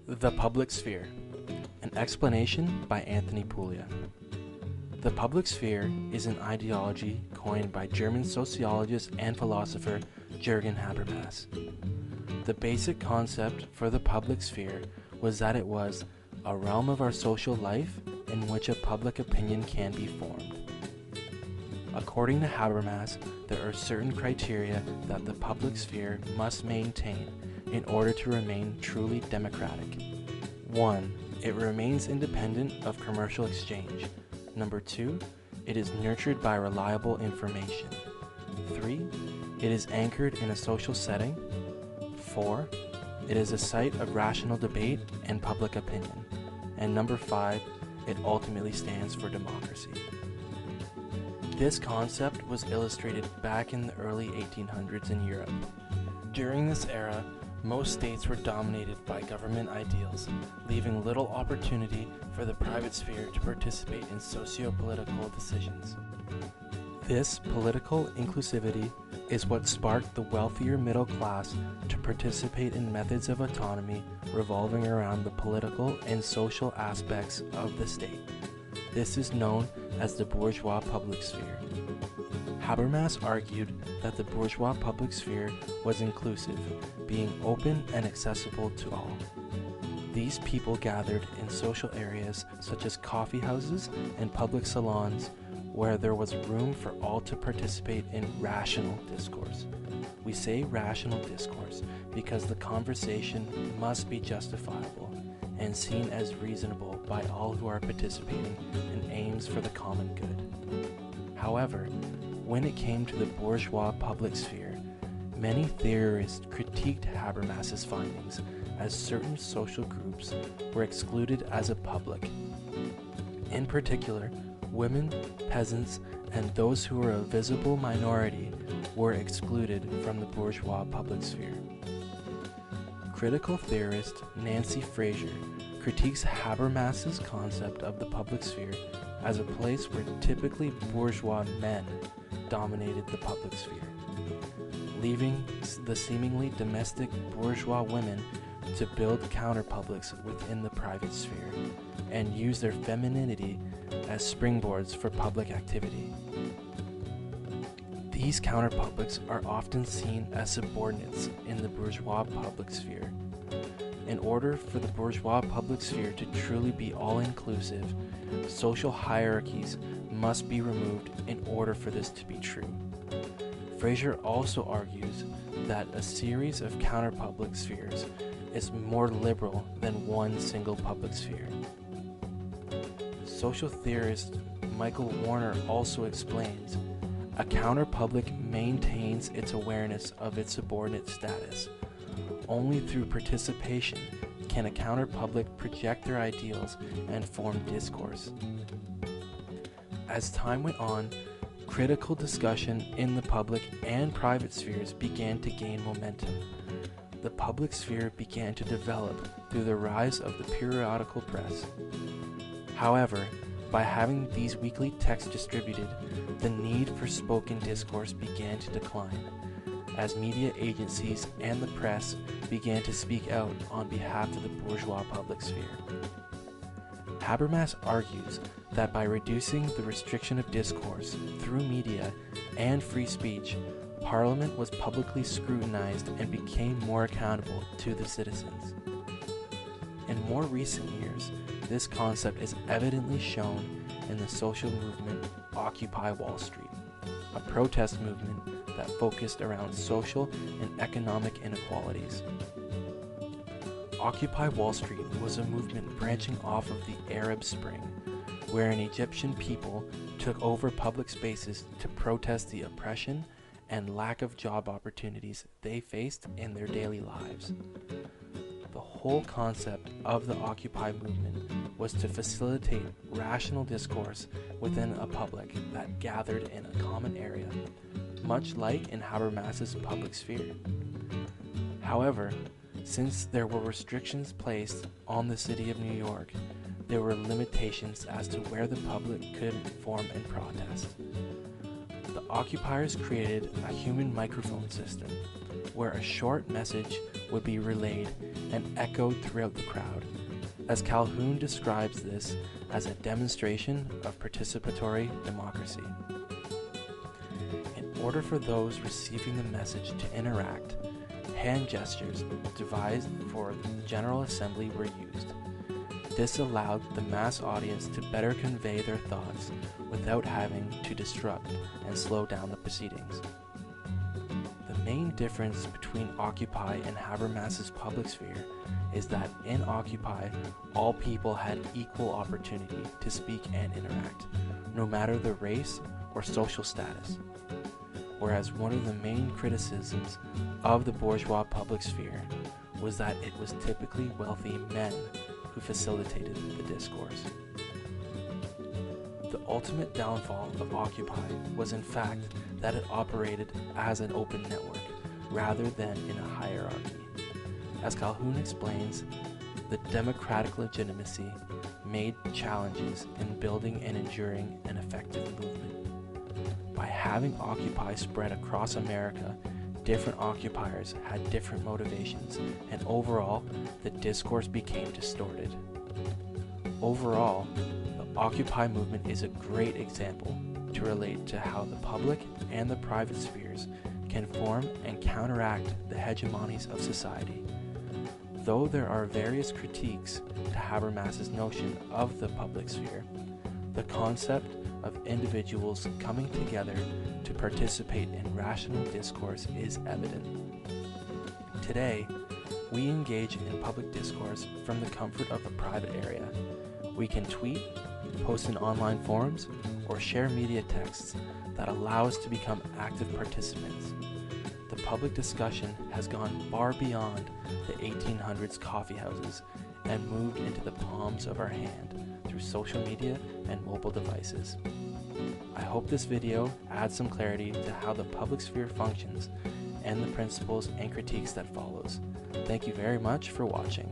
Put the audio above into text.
The Public Sphere, an explanation by Anthony Puglia. The public sphere is an ideology coined by German sociologist and philosopher Jürgen Habermas. The basic concept for the public sphere was that it was a realm of our social life in which a public opinion can be formed. According to Habermas, there are certain criteria that the public sphere must maintain in order to remain truly democratic. 1. It remains independent of commercial exchange. Number 2. It is nurtured by reliable information. 3. It is anchored in a social setting. 4. It is a site of rational debate and public opinion. And number 5. It ultimately stands for democracy. This concept was illustrated back in the early 1800s in Europe. During this era, most states were dominated by government ideals, leaving little opportunity for the private sphere to participate in socio-political decisions. This political inclusivity is what sparked the wealthier middle class to participate in methods of autonomy revolving around the political and social aspects of the state. This is known as the bourgeois public sphere. Habermas argued that the bourgeois public sphere was inclusive, being open and accessible to all. These people gathered in social areas such as coffee houses and public salons where there was room for all to participate in rational discourse. We say rational discourse because the conversation must be justifiable and seen as reasonable by all who are participating and aims for the common good. However, when it came to the bourgeois public sphere, many theorists critiqued Habermas's findings as certain social groups were excluded as a public. In particular, women, peasants, and those who were a visible minority were excluded from the bourgeois public sphere. Critical theorist Nancy Fraser critiques Habermas's concept of the public sphere as a place where typically bourgeois men dominated the public sphere, leaving the seemingly domestic bourgeois women to build counterpublics within the private sphere and use their femininity as springboards for public activity. These counterpublics are often seen as subordinates in the bourgeois public sphere. In order for the bourgeois public sphere to truly be all-inclusive, social hierarchies must be removed in order for this to be true. Fraser also argues that a series of counterpublic spheres is more liberal than one single public sphere. Social theorist Michael Warner also explains, a counterpublic maintains its awareness of its subordinate status. Only through participation can a counterpublic project their ideals and form discourse. As time went on, critical discussion in the public and private spheres began to gain momentum. The public sphere began to develop through the rise of the periodical press. However, by having these weekly texts distributed, the need for spoken discourse began to decline, as media agencies and the press began to speak out on behalf of the bourgeois public sphere. Habermas argues that by reducing the restriction of discourse through media and free speech, Parliament was publicly scrutinized and became more accountable to the citizens. In more recent years, this concept is evidently shown in the social movement Occupy Wall Street, a protest movement that focused around social and economic inequalities. Occupy Wall Street was a movement branching off of the Arab Spring, where an Egyptian people took over public spaces to protest the oppression and lack of job opportunities they faced in their daily lives. The whole concept of the Occupy movement was to facilitate rational discourse within a public that gathered in a common area, much like in Habermas's public sphere. However, since there were restrictions placed on the city of New York, there were limitations as to where the public could form and protest. The occupiers created a human microphone system where a short message would be relayed and echoed throughout the crowd, as Calhoun describes this as a demonstration of participatory democracy. In order for those receiving the message to interact, hand gestures devised for the General Assembly were used. This allowed the mass audience to better convey their thoughts without having to disrupt and slow down the proceedings. The main difference between Occupy and Habermas's public sphere is that in Occupy, all people had equal opportunity to speak and interact, no matter their race or social status. Whereas one of the main criticisms of the bourgeois public sphere was that it was typically wealthy men who facilitated the discourse. The ultimate downfall of Occupy was in fact that it operated as an open network rather than in a hierarchy. As Calhoun explains, the democratic legitimacy made challenges in building and enduring an effective movement. By having Occupy spread across America, different occupiers had different motivations, and overall, the discourse became distorted. Overall, the Occupy movement is a great example to relate to how the public and the private spheres can form and counteract the hegemonies of society. Though there are various critiques to Habermas's notion of the public sphere, the concept of individuals coming together to participate in rational discourse is evident. Today, we engage in public discourse from the comfort of a private area. We can tweet, post in online forums, or share media texts that allow us to become active participants. The public discussion has gone far beyond the 1800s coffee houses and moved into the palms of our hand through social media and mobile devices. I hope this video adds some clarity to how the public sphere functions and the principles and critiques that follows. Thank you very much for watching.